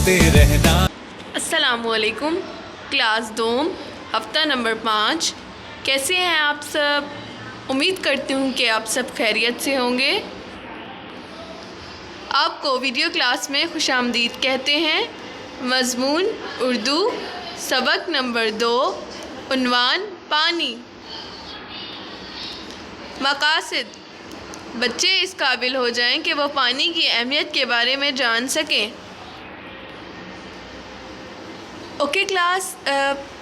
सुनते रहना। अस्सलामुअलैकुम। क्लास 2 हफ्ता नंबर 5। कैसे हैं आप सब? उम्मीद करती हूँ कि आप सब खैरियत से होंगे। आपको वीडियो क्लास में खुशामदीद कहते हैं। मज़मून उर्दू, सबक नंबर 2, उन्वान पानी। मकासद, बच्चे इस काबिल हो जाएं कि वो पानी की अहमियत के बारे में जान सकें। ओके क्लास,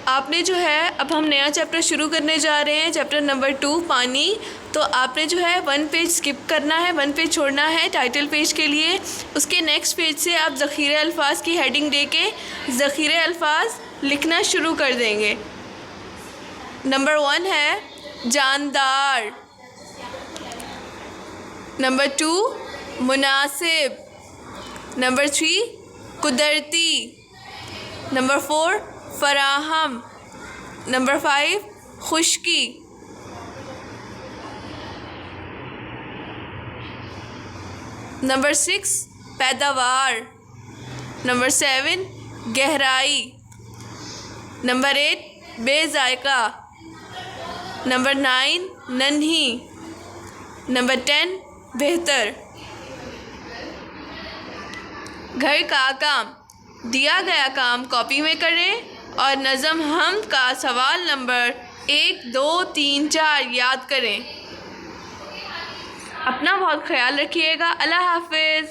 आपने जो है अब हम नया चैप्टर शुरू करने जा रहे हैं, चैप्टर नंबर 2 पानी। तो आपने जो है 1 पेज स्किप करना है, 1 पेज छोड़ना है टाइटल पेज के लिए। उसके नेक्स्ट पेज से आप ज़ख़ीरे अल्फाज की हेडिंग दे के ज़ख़ीरे अल्फाज लिखना शुरू कर देंगे। नंबर 1 है जानदार, नंबर 2 मुनासिब, नंबर 3 कुदरती, नंबर 4 फराहम, नंबर 5 खुश्की, नंबर 6 पैदावार, नंबर 7 गहराई, नंबर 8 बेजायका, नंबर 9 नन्ही, नंबर 10 बेहतर। घर का काम, दिया गया काम कॉपी में करें और नज़म हम का सवाल नंबर 1, 2, 3, 4 याद करें। अपना बहुत ख्याल रखिएगा। अल्लाह हाफ़िज़।